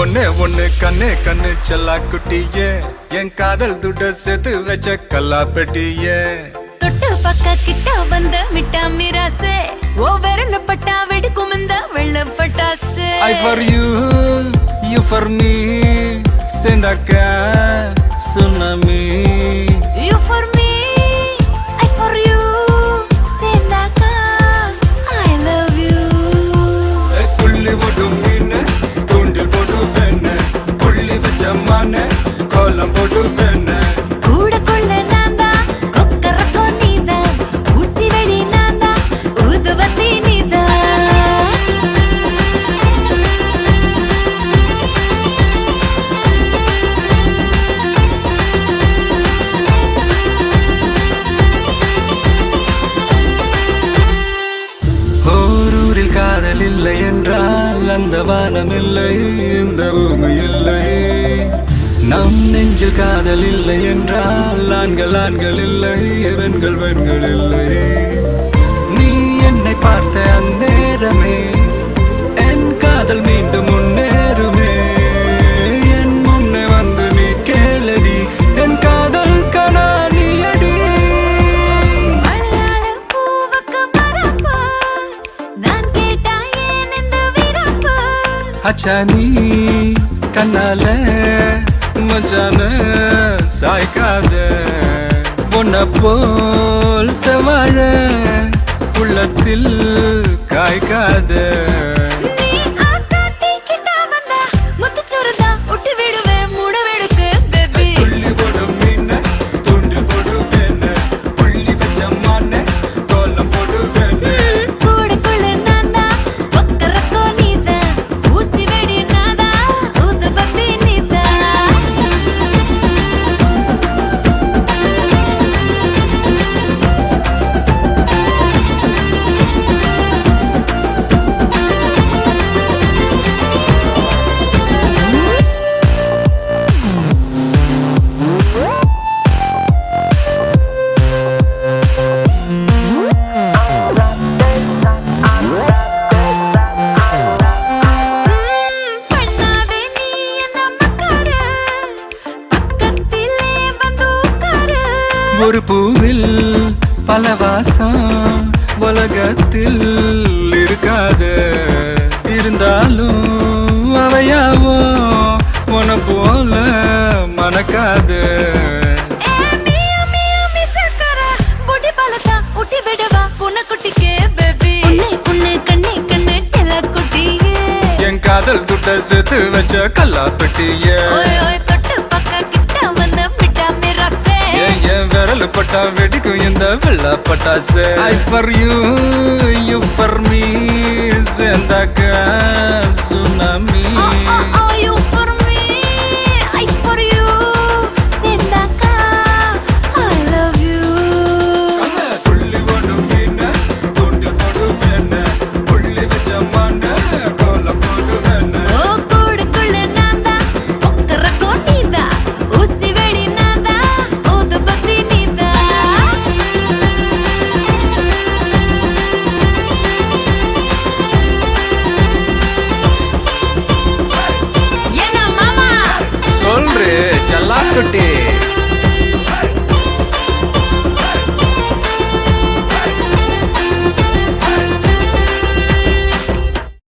ஒண்ணே ஒண்ணு கண்ணு கண்ணு செல்லா குட்டியே என் காதல் துட்ட சேர்த்து வச்ச கல்லா பெட்டியே தொட்டு பக்க கிட்ட வந்த மிட்டா மிராசே ஓ விரல பட்டா வெடிக்கும் இந்த வெள்ள பட்டாசு I for you, you for me சேர்ந்தாக்க tsunami You for me, I for you சேர்ந்தாக்க I love you புள்ளி போடும் மீன் தூண்டில் போட்டு பெண்ணு புள்ளி வச்ச மான கோலம் போட்டு பெண்ணு கூட கொள்ள நான்தா கொக்கரக்கோ நீதா ஊசி வெடி நான்தா ஊதுவத்தி நீதா ஓரூரில் காதல் இல்லை என்றால் அந்த வானம் இல்லை இந்த பூமி இல்லை நம் நெஞ்சில் காதல் இல்லை என்றால் ஆண்கள் ஆண்கள் இல்லை பெண்கள் பெண்கள் இல்லை நீ என்னை பார்த்த அந்நேரமே என் காதல் மீண்டும் முன்னேறுமே என் முன்னே வந்து நீ கேளடி என் காதல் கனானியடி மலையாள பூவுக்கு பரப்பு நான் கேட்டா ஏன் இந்த விரப்பு அச்சா நீ கண்ணால மச்சான சாய்க்காத பொன்ன போல் செவாழ உள்ளத்தில் காய்க்காத நீ ஆட்டாட்டி கிட்ட வந்தா முத்துச்சோறுதா விட்டு விடுவேன் மூட வெடுக்கு பேபி புள்ளி போடும் மீன் தூண்டில் போடு வேணு புள்ளி வச்ச மான கோலம் போடு வேணு கூட கொள்ள நான்தா கொக்கரக்கோ நீதா ஊசி வெடி நான்தா ஊதுபத்தி நீதா பண்ணாதே நீ என்ன மக்கார பக்கத்திலே வந்து உட்காரு ஒரு பூவில் பல வாசம் உலகத்தில் இருக்காது இருந்தாலும் அவையாவோ உன போல மணக்காது ஏ சக்கர பொடி பழத்தா ஊட்டி விடவா புனக்குட்டிக்கே பேபி உன்னை கண்ணே கண்ணே செல்ல குட்டியே என் காதல் துட்ட சேர்த்து வச்ச கல்லா பெட்டியே ஓய் ஓய் தொட்டு பக்க கிட்ட வந்த மிட்டா மிராசே என் விரல் பட்டா வெடிக்கும் இந்த வெள்ள பட்டாசு I for you, you for me சேர்ந்தாக்க tsunami You for me, I for you சேர்ந்தாக்கா I love you புள்ளி போடும் மீன் தூண்டில் போடு வேணு புள்ளி வச்ச மான கோலம் போடு வேணு ஓ கூடுக்குள்ள நான்தா கொக்கரக்கோ நீதா ஊசி வெடி நான்தா ஊதுபத்தி நீதா என்ன மாமா சொல்றே செல்லா குட்டி